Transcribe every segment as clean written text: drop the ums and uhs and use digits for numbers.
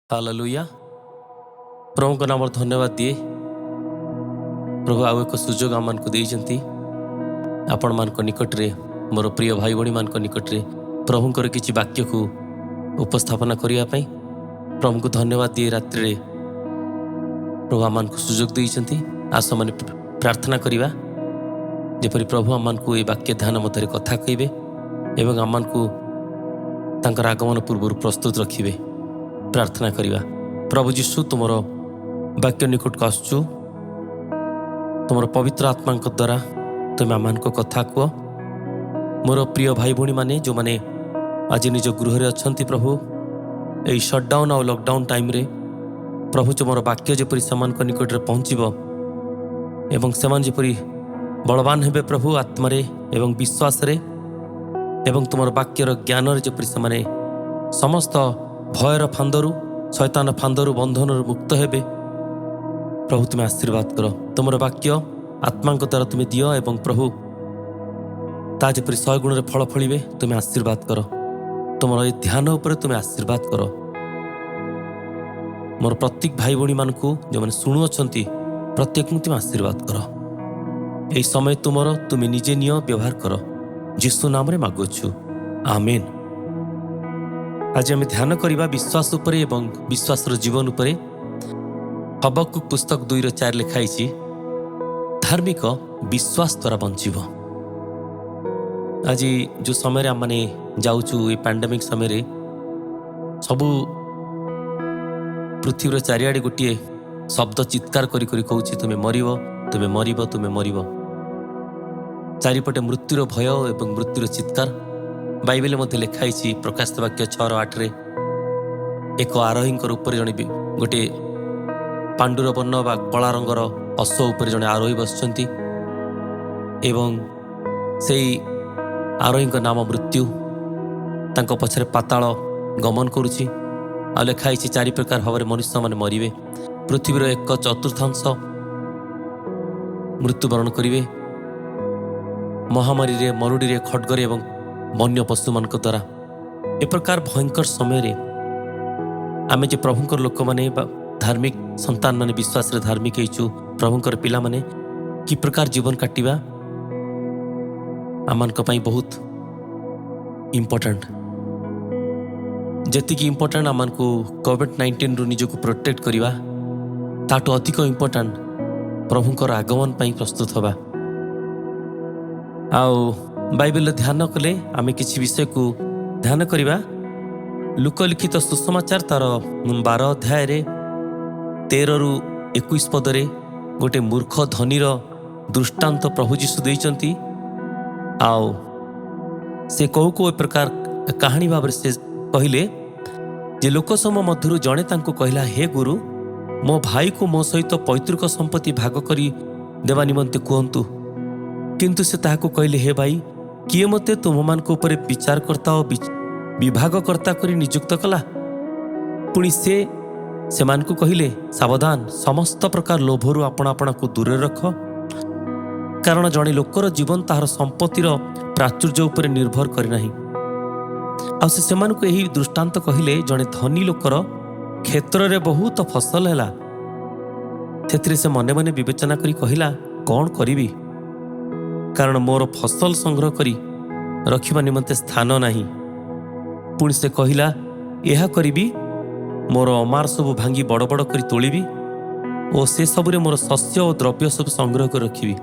Hallelujah. प्रभु को नाम धन्यवाद दिए। प्रभु आउ एक सुजोग आम को देइछंती आपण मान निकट रे मोर प्रिय भाई भणी मान निकट रे प्रभुंकर किछि वाक्य को उपस्थापना करिया पई प्रभु को धन्यवाद दिए। रात्रि रे प्रभु आम को सुजोग देइछंती आस माने प्रार्थना करिवा जेपरि प्रभु आम को ए वाक्य ध्यान मध्य कथा कहिबे एवं आम को तांकर आगमन पूर्व प्रस्तुत रखिबे। प्रार्थना करिवा। प्रभु जीशु तुमर वाक्य निकट को आसुचु तुमर पवित्र आत्मा द्वारा तुम आम को कथा कह। मोर प्रिय भाई भणी माने जो माने आज निज गृह अच्छा प्रभु यही सटडाउन और लॉकडाउन टाइम रे प्रभु तुमर वाक्य जेपरी समान निकट रे पहुँचब एवं समान जेपरी बलवान हेबे प्रभु आत्मारे एवं विश्वास रे एवं तुमर वाक्यर ज्ञान रे जेपरी समाने समस्त भयर फांदरू शैतान फांदरू बंधन मुक्त हेबे। प्रभु तुम्हें आशीर्वाद कर। तुमर वाक्य आत्मा द्वारा तुम्हें दियो एवं प्रभु ता जेपरी 100 गुण फल फलिबे तुम्हें आशीर्वाद कर। तुमर ये ध्यान उपर तुम्हें आशीर्वाद कर। मोर प्रत्येक भाई भणी मान को जो मैंने शुणु अच्छी प्रत्येक तुम्हें आशीर्वाद कर। यही समय तुमर तुम्हें निजे नियो व्यवहार कर। जीशु नाम रे मागुछु आमेन। आज आम ध्यान करवा विश्वास उपरे एवं विश्वासर जीवन उपरे। हबकुक पुस्तक 2:4 लिखाई धार्मिक विश्वास द्वारा बंचिब। आज जो समय आम मैंने जाऊँ ये पैंडेमिक समय सबू पृथ्वी चारिआडे गोटे शब्द चित्कार करी कहूँ तुम्हें मरिब तुम्हें मरिब तुम्हें मरिब। चारिपटे मृत्युर भय एवं मृत्युर चित्कार बाइबल मध्य लिखाई प्रकाशित वाक्य 6:8 एक आरोही ऊपर जड़े गोटे पांडुर वर्ण बा कला रंगर अश्व उपर जड़े आरोही बसुंच एवं से आरोही नाम मृत्यु तांको पछरे पाताल गमन करुछि। आ लिखाई 4 प्रकार भाव मनुष्य माने मरिबे। पृथ्वीर 1/4 मृत्युवरण करिवे। महामारी रे मरुड़ी रे खड्गरे एवं वन्य पशु मान द्वारा ए प्रकार भयंकर समय रे आम जे प्रभुंकर लोक माने धार्मिक संतान माने विश्वास रे धार्मिक हेचु प्रभुंकर पिला माने कि प्रकार जीवन काटिबा आमान को पई बहुत इम्पोर्टेंट। जेतिकी इम्पोर्टेंट आमान को कोविड-19 रु निजको प्रोटेक्ट करिबा ताटो अधिक इम्पोर्टेंट प्रभुंकर आगमन पई प्रस्तुत होबा। आउ बाइबल ध्यान कले आमे किसी विषय को ध्यान करिबा। लोकलिखित सुसमाचार तार 12 अध्याय 13 रु 21 पदरे गोटे मूर्ख धनीर दृष्टांत प्रभु जीशु देइचंती। आओ से कहू को प्रकार कहानी भाव से कहले जे लोक सम मध्यरु जणे तांको कहला हे गुरु मो भाई को मो सहित पैतृक संपत्ति भाग करी देवा निमंते कहंतु। किंतु से ताहाको कहले हे भाई किए मते तुम मान को ऊपर विचार करता और विभाग करता करी नियुक्त कला। पुणी से मान को कहले सावधान समस्त प्रकार लोभरु आपण आपण को दूर रख कारण जड़े लोकर जीवन ताहार संपत्तिर प्राचुर्य उपर निर्भर करी नाही। आ से मान को यही दृष्टांत कहले जड़े धनी लोकर क्षेत्र रे बहुत फसल हैला सेथिरे से मने मने विवेचना करी कहला कौन करिवी कारण मोर फसल संग्रह करी रखिबा निमंते स्थान नाही। पुणी से कहला यह करिबी मोर अमार सब भांगी बड़ बड़ करी तोलिबी और से सबुरे मोर शस्य और द्रव्य सब संग्रह कर रखिबी।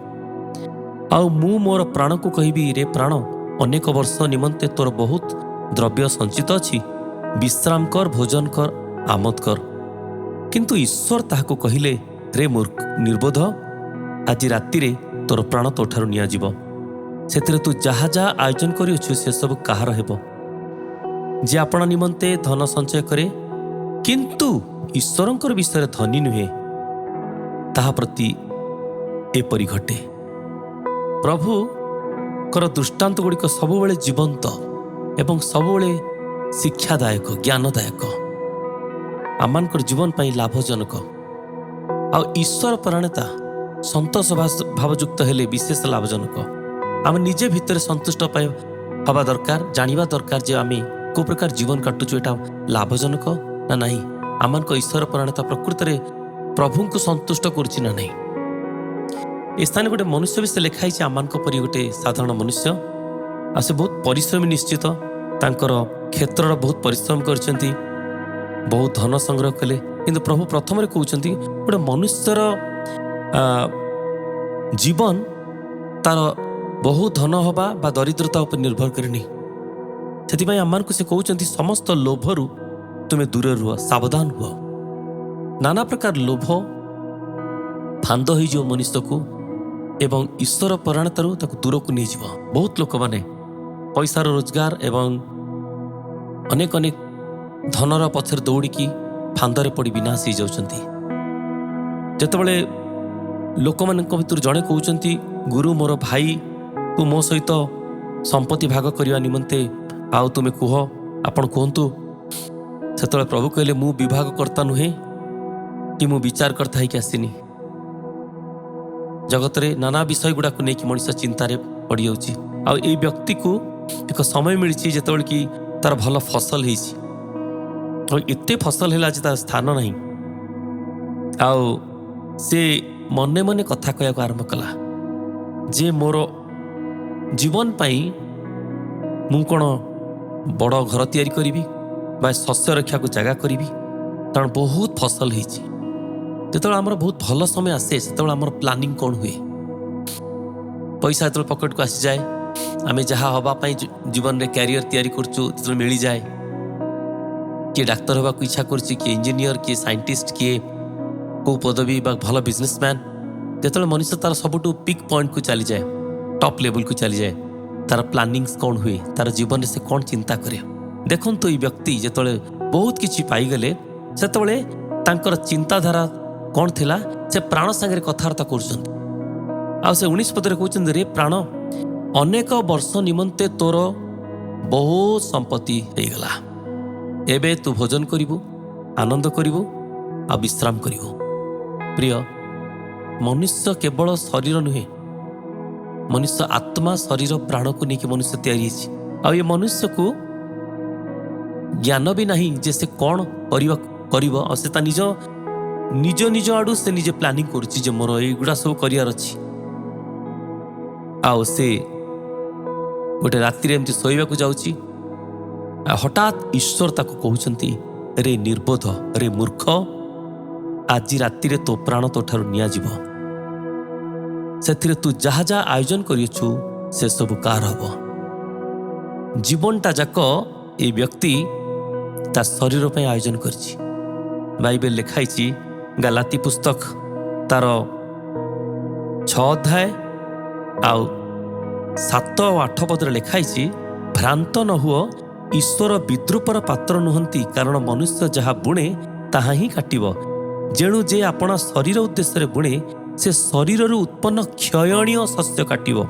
आउ मु मोर प्राण को कहिबी रे प्राण अनेक वर्ष निमंते तोर बहुत द्रव्य संचित अछि विश्राम कर भोजन कर आमोद कर। किंतु ईश्वर ताहाको कहिले रे मूर्ख निर्बोध आज राति रे तोर प्राण तोठारु निया जीव सेतिरे तू जहा जहा आयोजन करिछु से सब कहार हेबो जे आपण निमंते धन संचय करे किंतु ईश्वरंकर विषय धनी नुहे ताहा प्रति एपरि घटे। प्रभु कर दृष्टांत गुड़िक सबुबले जीवंत एवं सबुबले शिक्षादायक ज्ञानदायक आमानकर जीवन पाई लाभजनक। आ ईश्वर परायणता संतोष भावयुक्त हेले विशेष लाभजनक। आम निजे भितर संतुष्ट हवा दरकार जानिबा दरकार जे आम को प्रकार जीवन काटुचु एटा लाभजनक ना नहीं। आमान को ईश्वर परायणता प्रकृत में प्रभु को संतुष्ट करुच्ची ना नहीं। ए स्थान गोटे मनुष्य भी से लिखाई आमान परी गोटे साधारण मनुष्य आ से बहुत परिश्रमी निश्चित तांकर क्षेत्र बहुत परिश्रम करछंती, बहुत धन संग्रह कले, किंतु प्रभु प्रथम कहते गोटे मनुष्यर जीवन तार बहुत धन हवा बा दरिद्रता उपर निर्भर करनी। से आम को से कहते समस्त लोभरू तुम्हें दूर रुह, सावधान हुआ। नाना प्रकार लोभ फांद हो मनुष्य को एवं ईश्वर परायणतारू दूर को नहीं जीव। बहुत लोक माने पैसार रोजगार एवं अनेक अनेक धनर पछर दौड़िकी फांदरे पड़ विनाश हो जाउछंती। जेतेबेले लोक मानक भितर जड़े कहते गुरु मोर भाई को मो सहित संपत्ति भाग करने निमंते आउ तुमे कुह, आपण कहतु। से प्रभु कहले मु विभाग करता नुहे कि मु विचार करता है कि आसीनी। जगत रे नाना विषय गुड़ा को लेकिन मनुष्य चिंतार पड़ जाउची। आ ए व्यक्ति को एक समय मिली जिते कि तार भल फसल हो एते फसल है तार स्थान नहीं। आउ से मने मने कथा कहया आरंभ कला जे मोर जीवन पाई मु कौन बड़ घर तैयारी करी बा शस्य रक्षा को जगह करी, कारण बहुत फसल जो आमर बहुत भल समय आसे से आमर प्लानिंग कौन हुए। पैसा जो पकेट को आसी जाए आम जहाँ हवापाई जीवन में कैरियर तैयारी कर मिल जाए, किए डाक्तर होगा इच्छा करुच्ची, किए इंजीनियर, किए साइंटिस्ट, किए को पदवी बा भल बिजनेसमैन। जो मनुष्य तार सबुठु पिक पॉइंट को चली जाए, टॉप लेवल को चली जाए, तार प्लानिंग कौन हुए, तार जीवन में से कौन चिंता करे। देखो तो ये व्यक्ति जो बहुत किसी पाईगले से चिंताधारा कौन थिला, से प्राण सांगे कथबार्ता कर 19 पदरे कहते रे प्राण अनेक वर्ष निमंते तोर बहुत संपत्ति होगला, एबे तू भोजन करिवु, आनंद करिवु आ विश्राम करिवु। प्रिय मनुष्य केवल शरीर नुहे, मनुष्य आत्मा शरीर प्राण को लेकिन मनुष्य तैयारी आ ये मनुष्य को ज्ञान भी नहीं जे से कौन करिव आ से निज निज निज आड़ू से निजे प्लानिंग करुच्ची जे मोर युड़ा सब करार अच्छी। आउ से गोटे राति एमती शोवा को जाऊँगी, हठात ईश्वर ताको कहउछंती रे निर्बोध, रे मूर्ख, आज राति रे तो प्राण तो ठारू निया जीव, से तू जहाँ जहाँ आयोजन करियछु से सब कार हब। जीवनटा जाक ए व्यक्ति ता शरीर पे आयोजन करछि। बाइबल लिखाई गलाती पुस्तक तार 6 अध्याय आउ 7 और 8 पदरे लिखाई भ्रांत न हुओ, ईश्वर विद्रूपर पात्र नुहंती, कारण मनुष्य जहाँ बुणे ताहा ही काटिब। जेणु जे आपणा शरीर उद्देश्य बुणे से शरीर उत्पन्न क्षयणीय शस्य काटिब,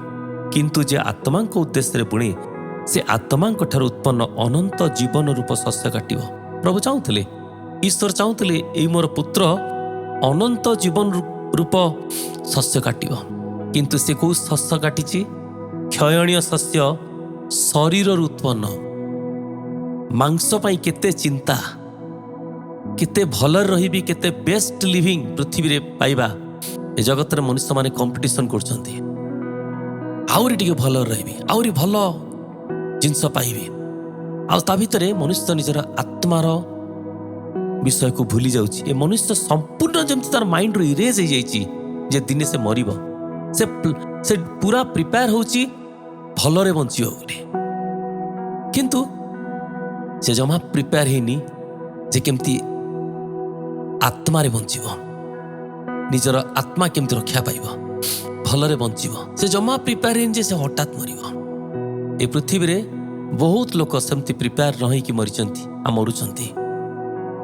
किंतु जे आत्मा उद्देश्य बुणे से आत्मा ठार उत्पन्न अनंत जीवन रूप शस्य काटिब। प्रभु चाहूले, ईश्वर चाहूले ये मोर पुत्र अनंत जीवन रूप शस्य काटिब, किंतु से कौ शस्य काटिछि क्षयणीय शस्य, शरीर उत्पन्न मांस पाई केते चिंता, केते भल रही, केते बेस्ट लिविंग पृथ्वी रे पाइबा। ए जगत रे मनुष्य माने कंपटीशन करछंती, आउरी टिके भल रही, आउरी भल जिनस पाइबे। आ ता भितरे मनुष्य निजर आत्मार विषय को भूली जाउछि। ए मनुष्य संपूर्ण जेमति तार माइंड रो इरेज हो जाइछि जे दिने से मरिबो, से पूरा प्रिपेयर होउछि भलरे बंचियो बोली, किंतु से जमा प्रिपेयर हेनी जे केमती आत्मा रे बंचिबो, निजर आत्मा केमती रक्षा पाइबो, भलरे बंचिबो। से जमा प्रिपेयर हेनी जे से हठात मरिबो। ए पृथ्वी रे बहुत लोक सेमती प्रिपेयर रही कि मरिचंती आ मरुचंती।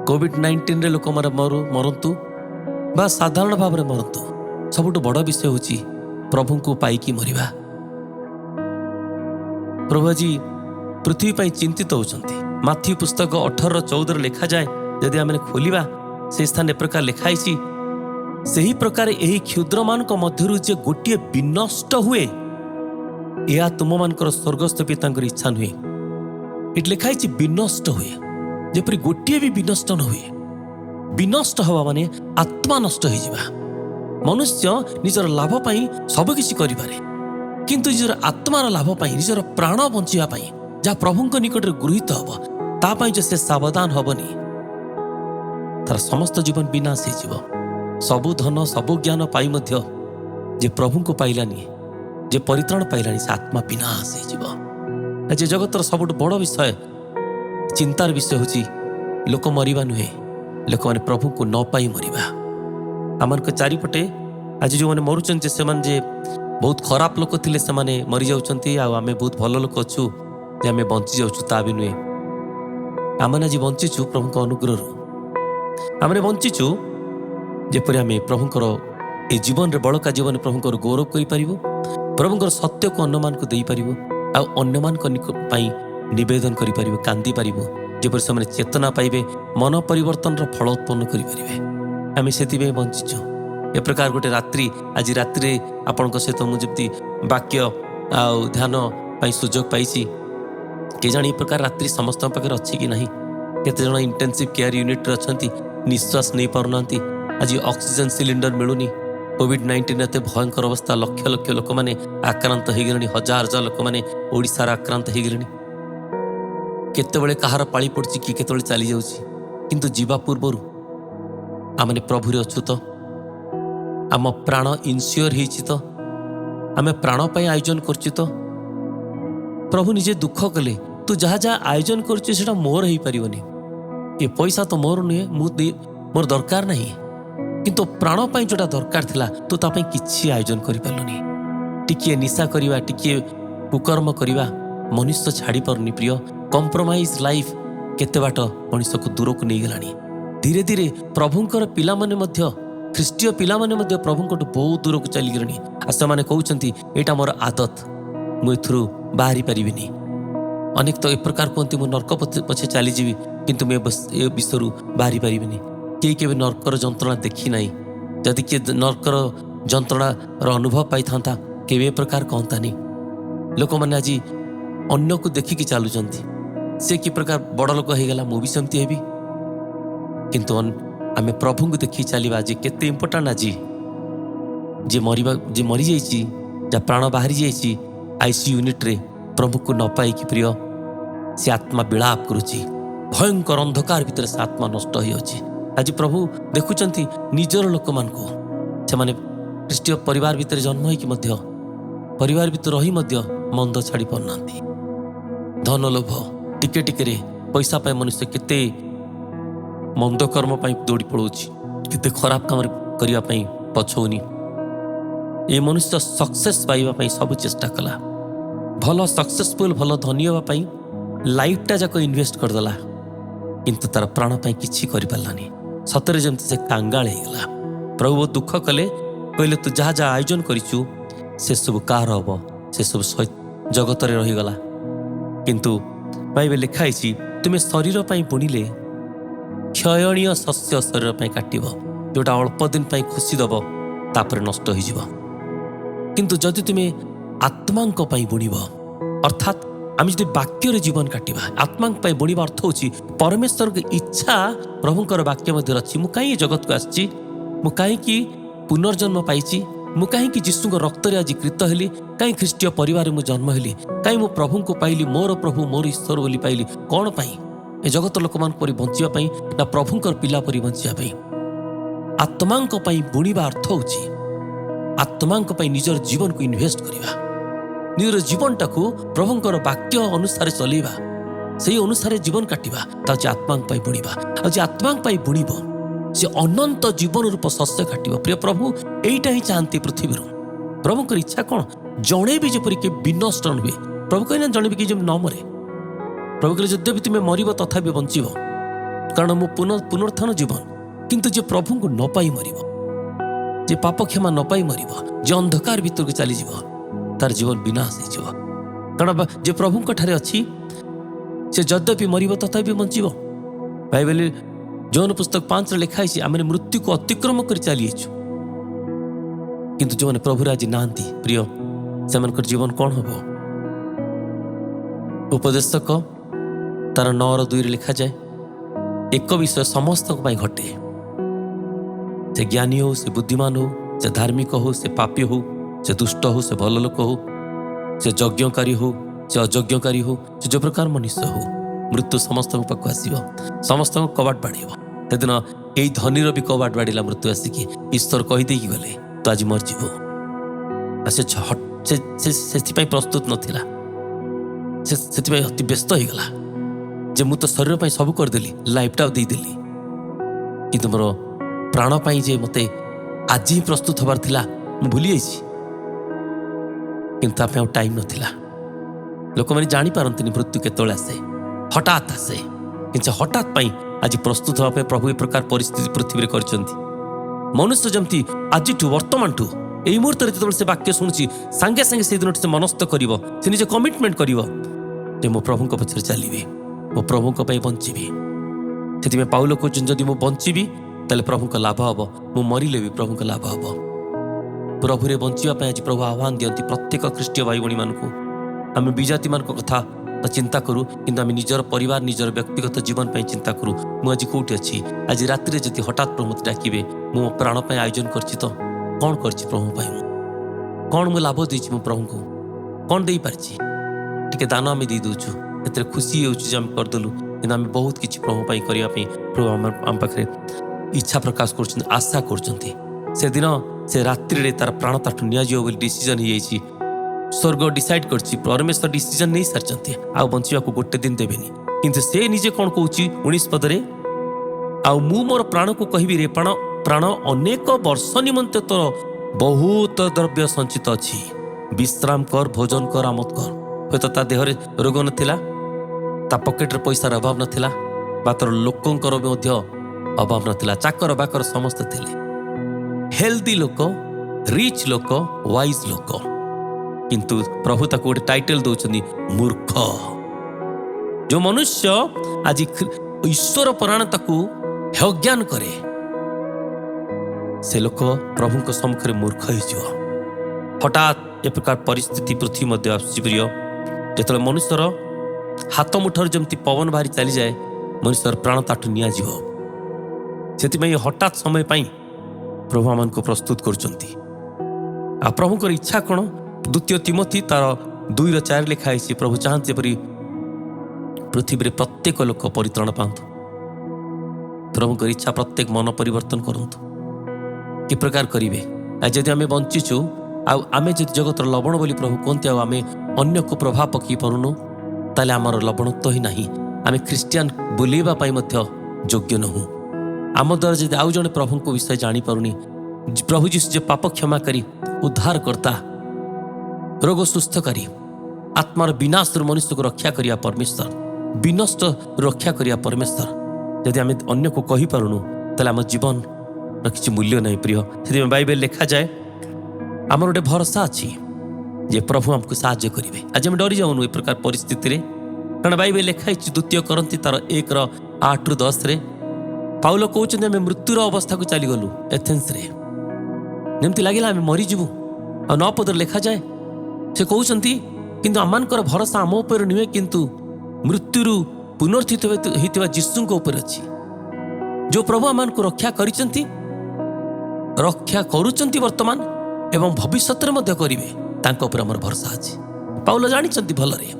कोविड-19 रे लोक मरंतु बा साधारण भाव में मरंतु, सबुठु बड़ विषय होची प्रभु को पाइकी मरिबा। प्रभु जी पृथ्वी पाई चिंतित होचंती। माथ्यू पुस्तक 18:14 लिखा जाए, यदि आम खोलिबा से स्थान ए प्रकार लिखाई, सही प्रकार यही क्षुद्र मान मध्यरु जे गोटे विनष्ट हुए, यह तुम मानकर स्वर्गस्थ पिता इच्छा नुहे। इट लिखाई विनष्ट हुए, जेपरी गोटे भी विनष्ट न हुए। विनष्ट हवा माने आत्मा नष्ट हो जावा। मनुष्य निजर लाभ पाई सब किछि करि पारे, किंतु निजर आत्मार लाभ पाई निजर प्राण बंचिया पाई जहाँ प्रभुଙ୍କ निकटरे गृहीत हब ता पाई जे से सावधान हबनी तार समस्त जीवन विनाश हो जीव। सबु धन सबु ज्ञान पाई मध्य जे प्रभु को पाइलानी जे परित्राण पाइलानी से आत्मा विनाश हो जीव। आज जगतर सबुठ बड़ विषय चिंतार विषय होची लोक मरिबा नुहे, लोक माने प्रभु को न पाई मरिबा। आमन के चारिपटे आज जो मैंने मरुचन से बहुत खराब लोक थिले से मरी जाउछंती आ आमे बहुत भल लोक अच्छु जे आमे बंची जाउछु ता भी नुहे। आमने आज बंचीचु प्रभु अनुग्रह आमने बंचीचु जेपरि आमे प्रभुंकर ए जीवन रे बड़का जीवन प्रभुंकर गौरव करि पारिबो, प्रभुंकर सत्य को अन्यमान को देई पारिबो आ अन्यमान को निवेदन करि पारिबो, कांदी पारिबो जेपरि से चेतना पाइबे, मन परिवर्तन रो फल उत्पन्न करि पारिबे। आमे सेति बंचीचु ए प्रकार गोटे रात्रि आज रात्रि आपण सहित मुझे वाक्य आ ध्यान पाई सुजोग पाई के जानी प्रकार रात्रि समस्त पाखे अच्छी कि नहीं। केते जण इंटेंसिव केयर यूनिट रे अछंती निश्वास नहीं पारना, आज ऑक्सीजन सिलिंडर मिलूनी। कोविड-19 एत भयंकर अवस्था, लक्ष लक्ष लोक मैंने आक्रांत हो गले, हजार हजार लोक मैंने ओडिशार आक्रांत हो गले। केतेबेले कहार पाली पड़ची कि केतेबेले चली जाउची, किंतु जीवा पूर्व आमने प्रभु रे अछु तो आम प्राण इनस्योर होइछि तो आमे प्राण पाई आयोजन करछि तो प्रभु निजे दुख कले तू जहाँ जहाँ आयोजन करछि सेटा मोर हो पारिबनी। ये पैसा तो मोर नुहे, मोर दरकार नहीं, किंतु प्राण पाई जोटा दरकार थिला तू ता पाई किछि आयोजन करि पारलनी। टिकिए निशा करिवा, टिकिए कुकर्म करिवा मनुष्य छाड़ी पारुनी। प्रिय कंप्रोमाइज लाइफ केते बाट मनुष्य को दूर को नहीं गलानी। धीरे धीरे प्रभुंकर पिला माने मध्य ख्रीष्टीय पिला माने मध्य प्रभुंको बहुत दूर को चली गलानी। आ से माने कहउछंती एटा मोर आदत, मु एथुरु बाहरी पारिबिनी। अनेक तो ए प्रकार कहते मु नर्क पछे चली जीवी, किंतु मैं ए विषय बाहरी पारिबिनी। किए केबे नर्कर जंत्रणा देखी नाही, जदि किए नर्कर जंत्रणा अनुभव पाई था केबे ए प्रकार कहतानी। लोक मैंने आज अन्य को देखिकी चलुचंती, से कि प्रकार बड़ लोक हो गला मु भी सेमती हेबी, किंतु आमे प्रभु को देखी चलिबा। आज केते इंपोर्टेंट आज जे मरी जाइछि, जा प्राण बाहरी जाइछि आईसी यूनिट रे प्रभु को न पाई कि प्रिय से आत्मा विलाप करुछि। भयंकर अंधकार भितर से आत्मा नष्ट हो जाछि। आज प्रभु देखुचंती निजर लोक मान को से माने ख्रीष्टीय परिवार भितर जन्म होई कि मध्य परिवार भितर रही मध्य मंद छाड़ी पारनांती। धन लोभ टिके टिके रे पैसा पाए मनुष्य केते मंद कर्म पाई दौड़ी पड़ोछि, केते खराब काम करिया पाई पछौनी। ए मनुष्य सक्सेस पाइबा पाई सब चेष्टा कला, भल सक्सेसफुल भल धनी होगा पाई लाइफटा जाक इन्वेस्ट करदेला, किंतु तार प्राण पाई किछि करि पारलानी। सतरे जमती से कांगाल हो गला। प्रभु दुख कले, कहले तू जहाँ जहाँ आयोजन करिछु से सब कार हब, से सब जगत रे रही गला। किंतु बाइबल लिखाई तुमे शरीर पाई बुणिले क्षयणीय शस्य शरीर पाई काटिब, जोटा अल्प दिन पाई खुशी दब तापर नष्ट हो जिवो। किंतु जदि तुमे आत्मांक पाई बुणिब, अर्थात आम जो वाक्य जीवन काटिबा, आत्मांक पाई बुणिबा अर्थ होची परमेश्वर की इच्छा प्रभुंकर वाक्य मध्य अच्छी। मु कहीं जगत को आसी, मु कहीं पुनर्जन्म पाई, मु कहीं जीशु रक्त आज कृत हेली, कहीं ख्रीष्टीय परिवार मु जन्म हेली, कहीं मु प्रभु को पाइली मोर प्रभु मोर ईश्वर बोली पाइली। कौन पाई? ए जगत लोक मान परि बंचिबा पाई ना प्रभुंकर पिला परि बंचिबा पाई? आत्मांक पाई बुणिबा अर्थ होची आत्मांक पाई निजर जीवन को इन्वेस्ट करिबा, निजर जीवनटा को प्रभुंकर वाक्य अनुसार चलेबा, से अनुसार जीवन काटिबा, ताजे आत्मांक पाई बुणिबा। आज आत्मांक पाई बुणिबो से अनंत जीवन रूप शस्य काटिबो। प्रिय प्रभु एइटा ही चाहती पृथ्वी। प्रभुंकर इच्छा कौन? जणे भी जेपरि के विनष्ट हुए। प्रभु कहना जणे भी कि जे न मरे। प्रभु कहले जद्य भी तुमे मरिब तथापि बंचिब, कारण मु पुनरुत्थान जीवन। किंतु जे प्रभु को न पाई मरिब, जे पाप क्षमा न पाई मरिब, जे अंधकार भीतर को चली जीव, तार जीवन विनाश हो जीव। कारण जे प्रभु ठारे अच्छी से जद्यपि मरिब तथापि बंचिब। बाइबल जौन पुस्तक 5 लिखाई आम मृत्यु को अतिक्रम कर चली किंतु जो प्रभु आज नांती प्रिय से जीवन कौन हम? उपदेशक तार 9:2 लिखा जाए, एक विषय समस्त घटे से ज्ञानी हो, से बुद्धिमान हो, से धार्मिक हो, से पापी हो, से दुष्ट हो, से भल लोक हो, से यज्ञकारी हो, से अयज्ञकारी हो, से जो प्रकार मनुष्य हो, मृत्यु समस्त पाक आसव, समस्त कबाट बाड़ से दिन यही धनीर भी कबाट बाड़ा मृत्यु आसिकी ईश्वर कहीदे गले तो आज मरजीव से प्रस्तुत नाला से अति व्यस्त हो गला जे मु तो शरीर पर सब करदेली लाइफटा देदेली कि मोर प्राण पाई जे मते आज ही प्रस्तुत हबार थिला भूली जाइए किंतु टाइम नथिला। लोक मैंने जानी पारती मृत्यु केतोले आसे हठात आसे कि हठात पाई आज प्रस्तुत होगा प्रभु ए प्रकार परिस्थिति पृथ्वी कर मनुष्य जमती आज वर्तमान ठू यही मुहूर्त जो से वाक्य शुणुची सांगे सांगे से दिन से मनस्थ कर निजे कमिटमेंट कर मो प्रभु पचर चलिए मो प्रभु बंची से पाउल कहते जदि मु बंची तेल प्रभु लाभ हम मु मरिले भी प्रभु लाभ हम प्रभु बंचापी आज प्रभु आह्वान दियंती प्रत्येक ख्रीष्टीय भाई भाई मानक आम विजाति मान कथा चिंता करूँ कि आम निजर परिवार निजर व्यक्तिगत जीवन पर चिंता करूँ मुझे कौटी अच्छी आज राति जब हठात प्रभु मत डाके मो प्राण पर आयोजन कर कौन कर प्रभु कौन मुझे लाभ देती मो प्रभु को कौन दे पारे दान आम दे दूचु ए खुशी होम करदेलु कि आम बहुत किसी प्रभु करने प्रभु आम पाखे इच्छा प्रकाश कर आशा कर दिन से रात्रि तार प्राण ताठू नि डिसीजन हो स्वर्ग डिसाइड कर परमेश्वर डिसीजन नहीं सारी आ बंचा गोटे दिन देवेनि किंतु से निजे कौन कौच 19 पदरे मु मोर प्राण को कहबी रे प्राण अनेक वर्ष निमंते तोर बहुत द्रव्य संचित अच्छी विश्राम कर भोजन कर आमोद कर हे ता देहरे रोग नाला ता पकेट पैसार अभाव नाला बा तोर लोकंकर अभाव नाला चाकर बाकर समस्त थे हेल्दी लोक रिच लोक वाइज लोक किंतु प्रभु ताको गोटे टाइटल दौरान मूर्ख जो मनुष्य आज ईश्वर पराण ताको अज्ञान करे से लोक प्रभु को सम्मुखें मूर्ख हो हठात ए प्रकार परिस्थिति पृथ्वी मध्य आश्चर्य जो मनुष्यर हाथ मुठर जमती पवन बाहरी चली जाए मनुष्यर प्राण ताठू नि हठात समय पाई प्रभु आम को प्रस्तुत कर प्रभुकर इच्छा कौन द्वितीय तिमोथी तार 2:4 लिखाई प्रभु चाहते परी पृथ्वी रे प्रत्येक लोक परित्राण पातु प्रभुकर इच्छा प्रत्येक मन परिवर्तन करूँ कि प्रकार करेंगे आज जदि आम बंचीचु आमे जदि जगतर लवण बोली प्रभु कहते आम अन्य को प्रभाव पकई पारुनु ताले आमर लवणत्व ही नहीं आम ख्रीस्टियान बुलेवाई योग्य नहूँ आम द्वारा जदि आउ जड़े प्रभु को विषय जानीपारुनी प्रभु जीशु जो पाप क्षमाकारी उद्धार करता रोग सुस्थकारी आत्मार विनाश मनुष्य को रक्षा करिया परमेश्वर विनष्ट रक्षा करिया परमेश्वर जदि आम अन्य को कही पारुनु ताले आम जीवन किसी मूल्य नहीं प्रिय से बाइबल लिखा जाए आमर गोटे भरोसा अच्छी जे प्रभु आमको साहाय्य करेंगे आज आम डरी जाऊनु ए प्रकार परिस्थिति कारण बाइबल लिखाई 2 करंती तार 1:8-10 पाउल कहते आम मृत्युर अवस्था को चलीगलु एथेन्स जमती लगे आम मरीजु आ 9 पदर लिखा जाए से कहते किंतु आमर भरोसा आम उपर नुहे किंतु मृत्यु पुनर्थित होता जीशु उपर अच्छी जो प्रभु आम को रक्षा करिसेंती रक्षा करुचंती वर्तमान एवं भविष्य में करेंगे तांको ऊपर आमर भरोसा अच्छी पाउल जानी भलरे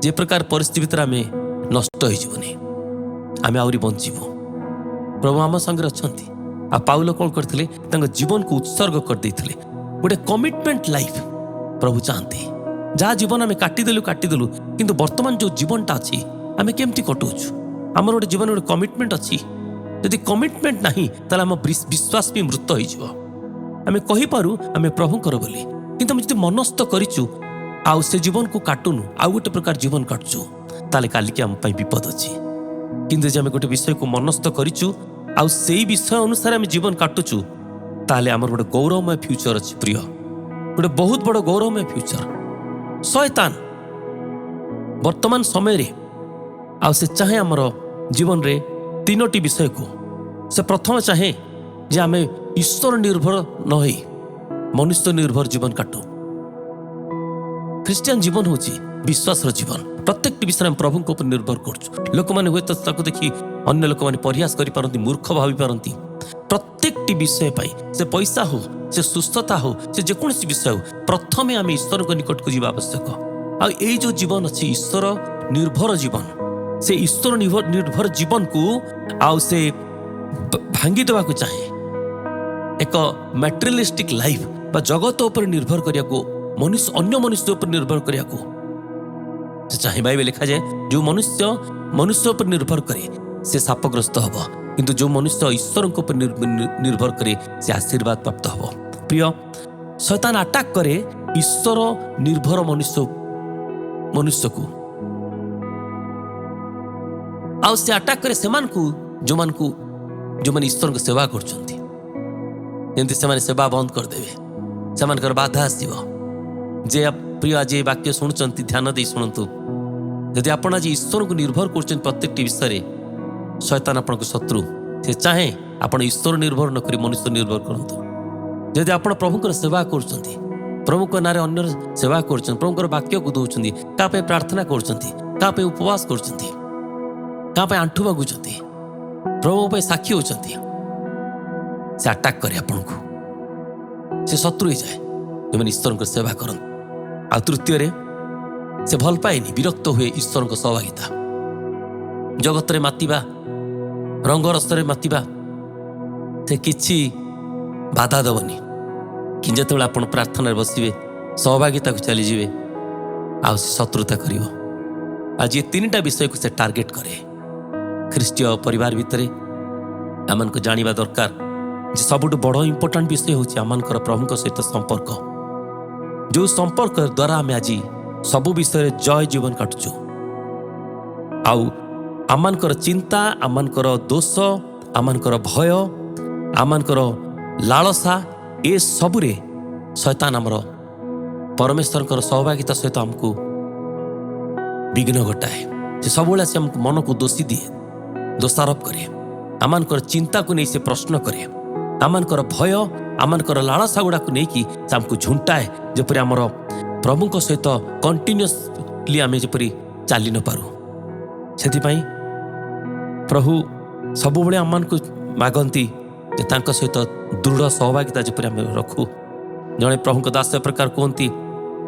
जे प्रकार परिस्थिति भीतर आम नष्ट होनी आम आहरी बंचबू प्रभु आम संगे अच्छा आ पाउल कौन करते जीवन को उत्सर्ग करदे गोटे कमिटमेंट लाइफ प्रभु चाहते जहाँ जीवन आम काटिदेलु किंतु वर्तमान जो जीवनटा अच्छी आम केमती कटाऊँ आमर गोटे जीवन गोटे कमिटमेंट अच्छी यदि कमिटमेंट नहीं ताले आम विश्वास भी मृत हो आम कहीपरू आम प्रभुकर बोली किंतु आम जो मनस्थ करूँ आउ से जीवन को काटुनु आउ गोटे प्रकार जीवन काटुचु ताले कालिकी आम विपद अच्छी किंतु जे आम गोटे विषय को मनस्थ करूँ आउ से विषय अनुसार आम जीवन काटुचु ताले आमर गोटे गौरवमय फ्यूचर अच्छी प्रिय गोटे बहुत बड़ गौरवमय फ्यूचर शैतान वर्तमान समय आउ से चाहे आमर जीवन रे 3टी विषय को से प्रथम चाहे जे आम ईश्वर निर्भर न हो मनुष्य निर्भर जीवन काटू ख्रीस्टियन जीवन हूँ विश्वास जीवन प्रत्येक विषय में प्रभु ऊपर निर्भर कर लोक मैंने हूँ देखी अन्य लोक मैंने परिहास कर मूर्ख भावी पारती प्रत्येकटी विषय पाई से पैसा हो से सुस्थता हो से जेकोसी विषय हो प्रथमे आम ईश्वर निकट को जावा आवश्यक। आई जो जीवन अच्छी ईश्वर निर्भर जीवन से ईश्वर निर्भर जीवन को आउ से भांगी देवा चाहे एक मटेरियलिस्टिक लाइफ बा जगत उपर निर्भर करिया को मनुष्य अन्य मनुष्य उपर निर्भर करिया को चाहे बाइबल लिखा जाए जो मनुष्य मनुष्य उपर निर्भर करे से शापग्रस्त हब किंतु जो मनुष्य ईश्वर उपर निर्भर करे से आशीर्वाद प्राप्त हब। प्रिय शैतान अटैक करे ईश्वर निर्भर मनुष्य को आउ से अटैक करे से जो माने ईश्वर को सेवा करछंती जंती से सेवा बंद कर देवे से बाधा आसीबो। जे प्रिय आज ये वाक्य शुणुचंती ध्यान दे शुणु यदि आपण आज ईश्वर को निर्भर करछन प्रत्येक विषय शैतान आपन शत्रु से चाहे आपण ईश्वर निर्भर न करी मनुष्य निर्भर करंतु। यदि आपण प्रभुकर सेवा करछंती प्रभु को नारे अन्य सेवा करछन प्रभुकर वाक्य को दउछंती का पे प्रार्थना करछंती का पे उपवास करछंती का पे आंठु बागुछंती प्रभु पे साक्षी होछंती से अटैक करे आपण को से शत्रु हो जाए जो मैंने ईश्वर सेवा करन। आ तृतीय से भल पाएनी विरक्त हुए ईश्वर सहभागिता जगत रे मातिबा रंग रसरे मातिबा से किछि बाधा दबनी कि जेतेबेले आपण प्रार्थना बसिबे सहभागिता को चली जीवे आ शत्रुता करिवो। आज ये तीनटा विषय को से टार्गेट करे ख्रीष्टीय परिवार भितर आमन को जानिबा दरकार जे सबुठ बड़ इंपोर्टेंट विषय होछि आमनकर प्रभु सहित संपर्क जो संपर्क द्वारा आम आज सबु विषय जय जीवन काटुचु। आउ आमनकर चिंता आमनकर दोष आमनकर भय आमनकर लालसा ए सबुरे शैतान आमर परमेश्वर सहभागिता सहित आमको विघ्न घटाए से सब से आमको मन को दोषी दिए दोषारोप करे आमनकर चिंता को नहीं से प्रश्न करे आमनकर भय आमनकर लालसा गुड़ा को लेकिन से आमको झुंटाए जपरी आमर प्रभु सहित कंटिन्यूअसली आम जपरी चली न पारू से प्रभु सबुबले आम को मागंती सहित दृढ़ सहभागिता जपरी आम रखू। जड़े प्रभु दास प्रकार कहती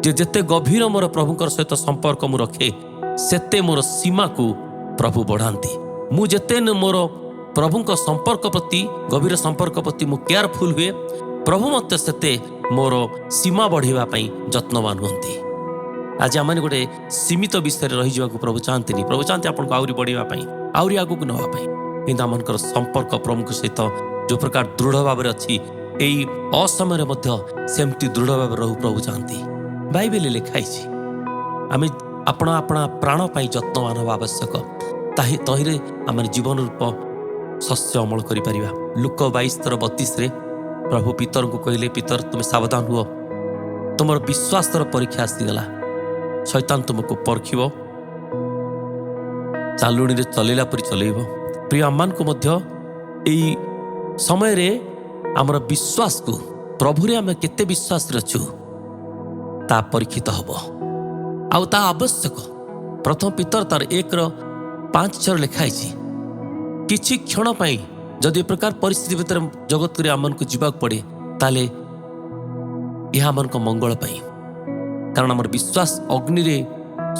जे जेते गभीर मोर प्रभुकर सहित संपर्क मु रखे सेते मोर सीमा को प्रभु बढ़ाती मु जेते मोर प्रभुଙ୍କ संपर्क प्रति गभीर संपर्क प्रति मु केयरफुल हुए प्रभु मत सेते मोर सीमा बढ़ेवा पई जत्नवान होती। आज आम गोटे सीमित विषय रही जावा प्रभु चाहती प्रभु चाहते आपको आउरी बढ़ेवा पई आउरी आगु को नवा पई किंतु आमनकर संपर्क प्रभु सहित जो प्रकार दृढ़ भाव अच्छी यही असमय सेमती दृढ़ भाव रहू प्रभु चाहती। बाइबल लिखाई आम अपना अपना प्राण पाई जत्नवान हवा आवश्यक तहिरे आम जीवन रूप शस्य अमल करिपर। लुक 22:32 प्रभु पितर को कहले पितर तुम सावधान हुआ तुम विश्वास परीक्षा आसीगला शैतान तुमको परखिब चालुणी रे चलेला परि चलेब। प्रिय आमान को मध्य एई समय रे आमर विश्वास को प्रभु रे आम केते विश्वास रचु ता परीक्षित हब आउ ता आवश्यक। प्रथम पितर तार 1:5 लिखाई किछि क्षण पाई जदि प्रकार परिस्थिति भीतर जगत करे आमन को जीवाक पड़े ताले यह आमन को मंगल पाई कारण आमर विश्वास अग्नि रे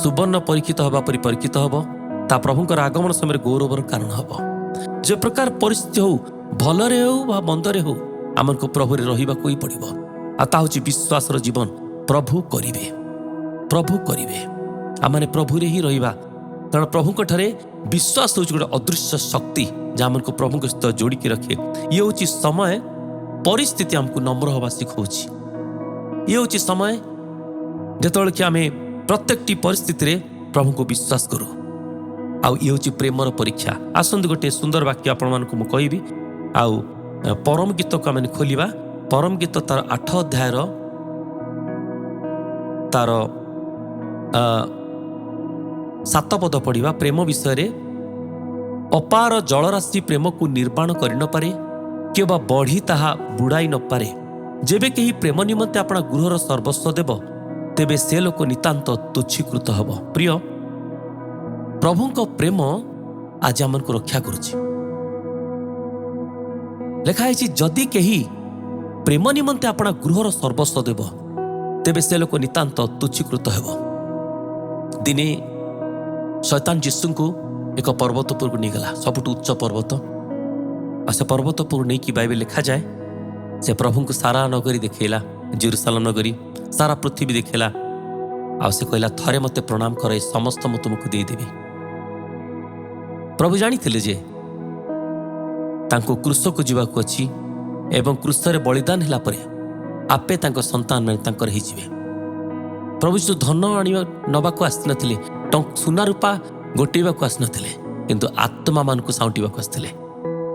सुवर्ण परीक्षित हवा परि परीक्षित हब ता प्रभुकर आगमन समय गौरवर कारण हब। जे प्रकार परिस्थिति हो भलरे हो बा मंदरे हो आमन को प्रभु रे रहिबा कोई पड़िबो आ ता होची विश्वास रो जीवन प्रभु करिवे आमने प्रभु रे ही रहिबा कारण प्रभु को ठरे विश्वास होची गोटे अदृश्य शक्ति जहाँ मन को प्रभु के सहित जोड़िकी रखे। ये होची समय परिस्थिति हमको नम्र हवा शिखाउची। ये होची समय जेतबेले कि आमे प्रत्येकटी परिस्थिति रे प्रभु को विश्वास करू आउ ये होची प्रेमर परीक्षा। आसंत गोटे सुंदर वाक्य आपण मानकु मु कहबी आउ परम गीत को आमे खोलिबा। परम गीत तार 8 अध्यायर तार 7 पद पढ़िबा। प्रेम विषय रे अपार जलराशि प्रेम को निर्माण करि न पारे कि बा बढ़ी ताहा बुड़ाई न पारे। जेबे कहीं प्रेम निमंते अपना गृहर सर्वस्व देव तेबे से लोक नितांत तुच्छीकृत हब। प्रिय प्रभु प्रेम आज आमन को रक्षा करुछि। ଲେଖା ହେଇଛି ଯଦି କେହି ପ୍ରେମ ନିମନ୍ତେ ଆପଣା ଗୃହର ସର୍ବସ୍ୱ ଦେବ ତେବେ ସେ ଲୋକ ନିତାନ୍ତ ତୁଚ୍ଛୀକୃତ ହେବ। ଦିନେ ଶୈତାନ ଯୀଶୁଙ୍କୁ ଏକ ପର୍ବତ ଉପରକୁ ନେଇଗଲା, ସବୁଠୁ ଉଚ୍ଚ ପର୍ବତ। ଆଉ ସେ ପର୍ବତ ଉପରକୁ ନେଇକି ବାଇବେଲ ଲେଖାଯାଏ ସେ ପ୍ରଭୁଙ୍କୁ ସାରା ନଗରୀ ଦେଖେଇଲା, ଜେରୁସାଲେମ ନଗରୀ, ସାରା ପୃଥିବୀ ଦେଖେଇଲା। ଆଉ ସେ କହିଲା ଥରେ ମୋତେ ପ୍ରଣାମ କର, ଏ ସମସ୍ତ ମୁଁ ତୁମକୁ ଦେଇଦେବି। ପ୍ରଭୁ ଜାଣିଥିଲେ ଯେ ତାଙ୍କୁ କ୍ରୁଶକୁ ଯିବାକୁ ଅଛି ଏବଂ କ୍ରୁଶରେ ବଳିଦାନ ହେଲା ପରେ ଆପେ ତାଙ୍କ ସନ୍ତାନ ତାଙ୍କର ହେଇଯିବେ। ପ୍ରଭୁ ଯୀଶୁ ଧନ ଆଣିବା ନେବାକୁ ଆସିନଥିଲେ, ସୁନା ରୂପା ଗୋଟେଇବାକୁ ଆସିନଥିଲେ, କିନ୍ତୁ ଆତ୍ମାମାନଙ୍କୁ ସାଉଁଟିବାକୁ ଆସିଥିଲେ।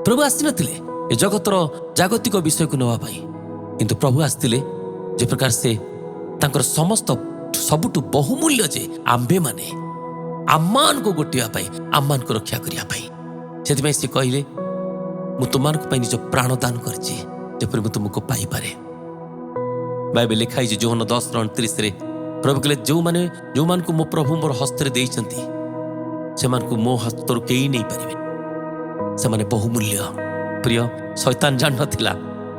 ପ୍ରଭୁ ଆସିନଥିଲେ ଏ ଜଗତର ଜାଗତିକ ବିଷୟକୁ ନେବା ପାଇଁ, କିନ୍ତୁ ପ୍ରଭୁ ଆସିଥିଲେ ଯେ ପ୍ରକାର ସେ ତାଙ୍କର ସମସ୍ତ ସବୁଠୁ ବହୁମୂଲ୍ୟ ଯେ ଆମ୍ଭେମାନେ ଆମମାନଙ୍କୁ ଗୋଟିବା ପାଇଁ, ଆମମାନଙ୍କୁ ରକ୍ଷା କରିବା ପାଇଁ। ସେଥିପାଇଁ ସେ କହିଲେ ମୁଁ ତୁମମାନଙ୍କ ପାଇଁ ନିଜ ପ୍ରାଣ ଦାନ କରିଛି ଯେପରି ମୁଁ ତୁମକୁ ପାଇପାରେ। ବାଇବେଲ ଲେଖା ହେଇଛି ଯୋହନ 10:29 ପ୍ରଭୁ କହିଲେ ଯେଉଁମାନଙ୍କୁ ମୋ ପ୍ରଭୁ ମୋର ହସ୍ତରେ ଦେଇଛନ୍ତି ସେମାନଙ୍କୁ ମୋ ହସ୍ତରୁ କେହି ନେଇପାରିବେ, ସେମାନେ ବହୁମୂଲ୍ୟ। ପ୍ରିୟ, ଶୈତାନ ଜାଣିନଥିଲା,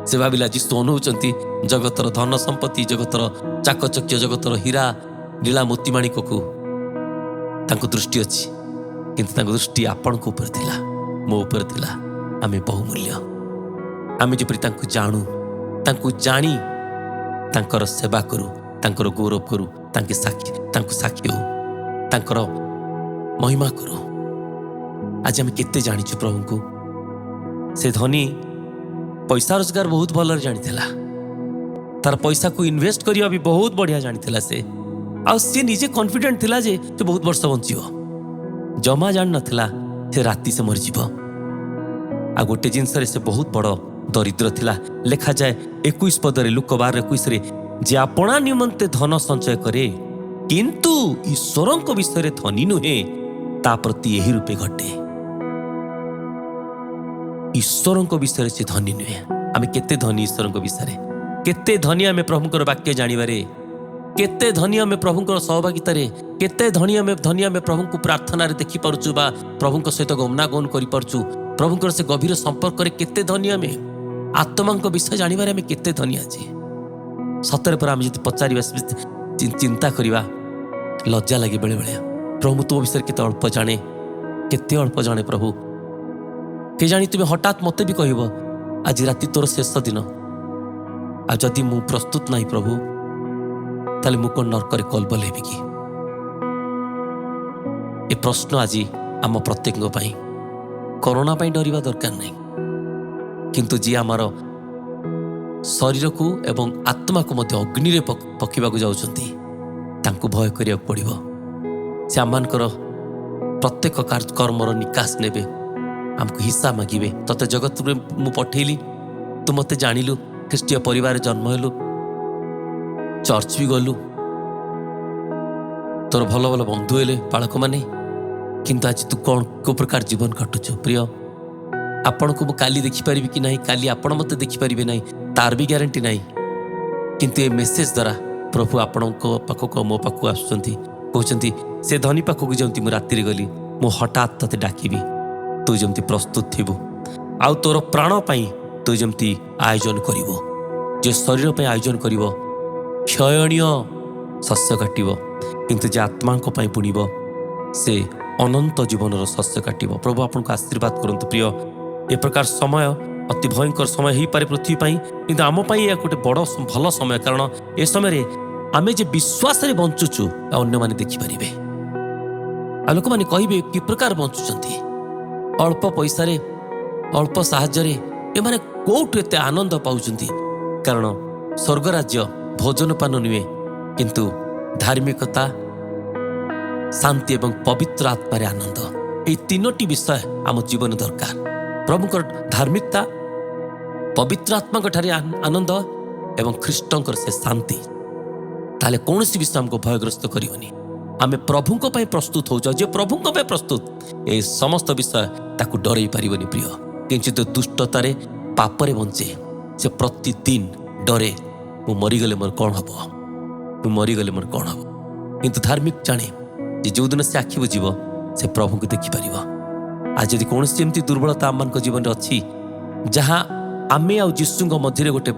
ସେ ଭାବିଲା ଯୀଶୁ ଅନଉଛନ୍ତି ଜଗତର ଧନ ସମ୍ପତ୍ତି, ଜଗତର ଚାକଚକ୍ୟ, ଜଗତର ହୀରା ନୀଳା ମୋତିମାଣିକକୁ ତାଙ୍କ ଦୃଷ୍ଟି ଅଛି, କିନ୍ତୁ ତାଙ୍କ ଦୃଷ୍ଟି ଆପଣଙ୍କ ଉପରେ ଥିଲା, ମୋ ଉପରେ ଥିଲା। ଆମେ ବହୁମୂଲ୍ୟ। ଆମେ ଯେପରି ତାଙ୍କୁ ଜାଣୁ, ତାଙ୍କୁ ଜାଣି ତାଙ୍କର ସେବା କରୁ, ତାଙ୍କର ଗୌରବ କରୁ, ତାଙ୍କୁ ସାକ୍ଷୀ ହେଉ, ତାଙ୍କର ମହିମା କରୁ। ଆଜି ଆମେ କେତେ ଜାଣିଛୁ ପ୍ରଭୁଙ୍କୁ? ସେ ଧନୀ ପଇସା ରୋଜଗାର ବହୁତ ଭଲରେ ଜାଣିଥିଲା, ତାର ପଇସାକୁ ଇନଭେଷ୍ଟ କରିବା ବି ବହୁତ ବଢ଼ିଆ ଜାଣିଥିଲା ସେ। ଆଉ ସିଏ ନିଜେ କନଫିଡେଣ୍ଟ ଥିଲା ଯେ ସେ ବହୁତ ବର୍ଷ ବଞ୍ଚିବ। ଜମା ଜାଣିନଥିଲା ସେ ରାତି ସେ ମରିଯିବ। ଆଉ ଗୋଟେ ଜିନିଷରେ ସେ ବହୁତ ବଡ଼ ଦରିଦ୍ର ଥିଲା। ଲେଖାଯାଏ 21 ପଦରେ, ଲୁକ 12:21 ଯେ ଆପଣା ନିମନ୍ତେ ଧନ ସଞ୍ଚୟ କରେ କିନ୍ତୁ ଈଶ୍ୱରଙ୍କ ବିଷୟରେ ଧନୀ ନୁହେଁ, ତା ପ୍ରତି ଏହି ରୂପେ ଘଟେ। ଈଶ୍ୱରଙ୍କ ବିଷୟରେ ସେ ଧନୀ ନୁହେଁ। ଆମେ କେତେ ଧନୀ ଈଶ୍ୱରଙ୍କ ବିଷୟରେ? କେତେ ଧନୀ ଆମେ ପ୍ରଭୁଙ୍କର ବାକ୍ୟ ଜାଣିବାରେ, କେତେ ଧନୀ ଆମେ ପ୍ରଭୁଙ୍କର ସହଭାଗିତାରେ, କେତେ ଧନୀ ଆମେ ପ୍ରଭୁଙ୍କୁ ପ୍ରାର୍ଥନାରେ ଦେଖିପାରୁଛୁ ବା ପ୍ରଭୁଙ୍କ ସହିତ ଗମନାଗମନ କରିପାରୁଛୁ। ପ୍ରଭୁଙ୍କର ସେ ଗଭୀର ସମ୍ପର୍କରେ କେତେ ଧନୀ ଆମେ, ଆତ୍ମାଙ୍କ ବିଷୟ ଜାଣିବାରେ ଆମେ କେତେ ଧନୀ ଆଜି। ସତରେ ପରେ ଆମେ ଯଦି ପଚାରିବା, ଚିନ୍ତା କରିବା, ଲଜ୍ଜା ଲାଗେ ବେଳେବେଳେ। ପ୍ରଭୁ ମୁଁ ତୋ ବିଷୟରେ କେତେ ଅଳ୍ପ ଜାଣେ, କେତେ ଅଳ୍ପ ଜାଣେ ପ୍ରଭୁ। କେଜାଣି ତୁମେ ହଠାତ୍ ମୋତେ ବି କହିବ ଆଜି ରାତି ତୋର ଶେଷ ଦିନ, ଆଉ ଯଦି ମୁଁ ପ୍ରସ୍ତୁତ ନାହିଁ ପ୍ରଭୁ, ତାହେଲେ ମୁଁ କ'ଣ ନର୍କରେ କଲବଲ ହେବି କି? ଏ ପ୍ରଶ୍ନ ଆଜି ଆମ ପ୍ରତ୍ୟେକଙ୍କ ପାଇଁ। କରୋନା ପାଇଁ ଡରିବା ଦରକାର ନାହିଁ, କିନ୍ତୁ ଯିଏ ଆମର ଶରୀରକୁ ଏବଂ ଆତ୍ମାକୁ ମଧ୍ୟ ଅଗ୍ନିରେ ପକାଇବାକୁ ଯାଉଛନ୍ତି ତାଙ୍କୁ ଭୟ କରିବାକୁ ପଡ଼ିବ। ସେ ଆମମାନଙ୍କର ପ୍ରତ୍ୟେକ କର୍ମର ନିକାଶ ନେବେ, ଆମକୁ ହିସାବ ମାଗିବେ। ତତେ ଜଗତରେ ମୁଁ ପଠେଇଲି, ତୁ ମୋତେ ଜାଣିଲୁ, ଖ୍ରୀଷ୍ଟୀୟ ପରିବାରରେ ଜନ୍ମ ହେଲୁ, ଚର୍ଚ୍ଚ ବି ଗଲୁ, ତୋର ଭଲ ଭଲ ବନ୍ଧୁ ହେଲେ ବାଳକମାନେ, କିନ୍ତୁ ଆଜି ତୁ କ'ଣ କେଉଁ ପ୍ରକାର ଜୀବନ କାଟୁଛୁ? ପ୍ରିୟ, ଆପଣଙ୍କୁ ମୁଁ କାଲି ଦେଖିପାରିବି କି ନାହିଁ, କାଲି ଆପଣ ମୋତେ ଦେଖିପାରିବେ ନାହିଁ, ତାର ବି ଗ୍ୟାରେଣ୍ଟି ନାହିଁ। କିନ୍ତୁ ଏ ମେସେଜ ଦ୍ୱାରା ପ୍ରଭୁ ଆପଣଙ୍କ ପାଖକୁ, ମୋ ପାଖକୁ ଆସୁଛନ୍ତି, କହୁଛନ୍ତି ସେ ଧନୀ ପାଖକୁ ଯେମିତି ମୁଁ ରାତିରେ ଗଲି, ମୁଁ ହଠାତ୍ ତତେ ଡାକିବି, ତୁ ଯେମିତି ପ୍ରସ୍ତୁତ ଥିବୁ, ଆଉ ତୋର ପ୍ରାଣ ପାଇଁ ତୁ ଯେମିତି ଆୟୋଜନ କରିବୁ। ଯେ ଶରୀର ପାଇଁ ଆୟୋଜନ କରିବ କ୍ଷୟଣୀୟ ଶସ୍ୟ କାଟିବ, କିନ୍ତୁ ଯେ ଆତ୍ମାଙ୍କ ପାଇଁ ବୁଣିବ ସେ ଅନନ୍ତ ଜୀବନର ଶସ୍ୟ କାଟିବ। ପ୍ରଭୁ ଆପଣଙ୍କୁ ଆଶୀର୍ବାଦ କରନ୍ତୁ। ପ୍ରିୟ, ଏ ପ୍ରକାର ସମୟ ଅତି ଭୟଙ୍କର ସମୟ ହେଇପାରେ ପୃଥିବୀ ପାଇଁ, କିନ୍ତୁ ଆମ ପାଇଁ ଏହା ଗୋଟେ ବଡ଼ ଭଲ ସମୟ, କାରଣ ଏ ସମୟରେ ଆମେ ଯେ ବିଶ୍ୱାସରେ ବଞ୍ଚୁଛୁ ଅନ୍ୟମାନେ ଦେଖିପାରିବେ। ଆଉ ଲୋକମାନେ କହିବେ କି ପ୍ରକାର ବଞ୍ଚୁଛନ୍ତି, ଅଳ୍ପ ପଇସାରେ, ଅଳ୍ପ ସାହାଯ୍ୟରେ, ଏମାନେ କୋଉଠୁ ଏତେ ଆନନ୍ଦ ପାଉଛନ୍ତି? କାରଣ ସ୍ୱର୍ଗରାଜ୍ୟ ଭୋଜନପାନ ନୁହେଁ, କିନ୍ତୁ ଧାର୍ମିକତା, ଶାନ୍ତି ଏବଂ ପବିତ୍ର ଆତ୍ମାରେ ଆନନ୍ଦ। এই ତିନୋଟି ବିଷୟ ଆମ ଜୀବନ ଦରକାର। ପ୍ରଭୁଙ୍କର ଧାର୍ମିକତା, ପବିତ୍ର ଆତ୍ମାଙ୍କ ଠାରେ ଆନନ୍ଦ ଏବଂ ଖ୍ରୀଷ୍ଟଙ୍କର ସେ ଶାନ୍ତି, ତାହେଲେ କୌଣସି ବିଷୟ ଆମକୁ ଭୟଗ୍ରସ୍ତ କରିବନି। ଆମେ ପ୍ରଭୁଙ୍କ ପାଇଁ ପ୍ରସ୍ତୁତ ହେଉଛୁ, ଯେ ପ୍ରଭୁଙ୍କ ପାଇଁ ପ୍ରସ୍ତୁତ, ଏ ସମସ୍ତ ବିଷୟ ତାକୁ ଡରେଇ ପାରିବନି। ପ୍ରିୟ, କିନ୍ତୁ ଦୁଷ୍ଟତାରେ, ପାପରେ ବଞ୍ଚେ, ସେ ପ୍ରତିଦିନ ଡରେ, ମୁଁ ମରିଗଲେ ମୋର କ'ଣ ହବ, ମୁଁ ମରିଗଲେ ମୋର କ'ଣ ହବ। କିନ୍ତୁ ଧାର୍ମିକ ଜାଣେ ଯେ ଯେଉଁଦିନ ସେ ଆଖି ବୁଜିବ ସେ ପ୍ରଭୁଙ୍କୁ ଦେଖିପାରିବ। ଆଜି ଯଦି କୌଣସି ଏମିତି ଦୁର୍ବଳତା ଆମମାନଙ୍କ ଜୀବନରେ ଅଛି ଯାହା आमे आउ जीशुଙ୍କ मध्य गोटे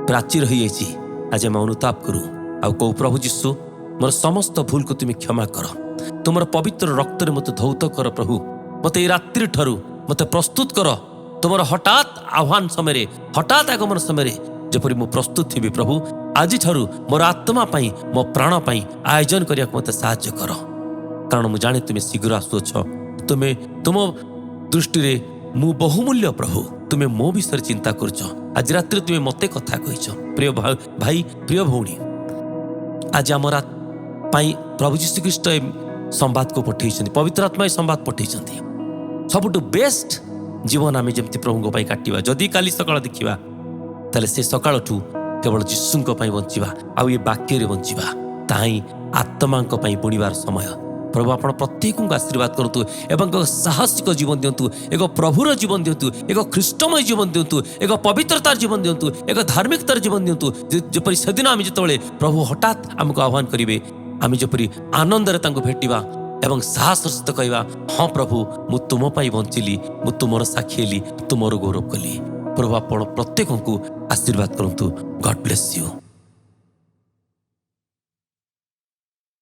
प्राचीर हो जाइए आज आम अनुताप करूँ आउ कहू प्रभु जीशु मोर समस्त भूल को तुम क्षमा कर तुम पवित्र रक्त मत धौत कर प्रभु मत रात्रि ठारू मत प्रस्तुत कर तुम हठात आह्वान समय हठात आगमन समय जपरी मु प्रस्तुत थी प्रभु आज ठारू मोर आत्मा पाई मो प्राण पाई आयोजन करने मत साहाय्य कर कारण मु जाने तुम्हें शीघ्र आसुच तुम्हें तुम दृष्टि मु बहुमूल्य प्रभु तुम्हें मो विषय चिंता करछ आज रात्रि तुम्हें मते कथा कहिछ प्रिय भाई प्रिय भौणी आज आमर प्रभु जीशु ख्रीष्ट संवाद को पठे पवित्र आत्मा संवाद पठे सबुठ बेस्ट जीवन आम जमी प्रभु काटिवा जदि काली सकाळ देखा ताले से सकाळ ठू केवल जीशु बंचिवा आउ ये वाक्य बंचिवा ताही आत्मा बुणवार समय प्रभु आपण प्रत्येक को आशीर्वाद करतु एवं एक साहसिक जीवन दिंतु एक प्रभुर जीवन दिंतु एक ख्रीष्टमय जीवन दिंतु एक पवित्रतार जीवन दिंतु एक धार्मिकतार जीवन दिंतु जपरी से दिन आम जो प्रभु हठात आमको आह्वान करेंगे आम जपरी आनंद भेटा एवं साहस सहित कहवा हाँ प्रभु मु तुम बंचिली मु तुमर साक्षी हेली तुमर गौरव कली प्रभु आपण प्रत्येक को आशीर्वाद करतु गॉड ब्लेस यू।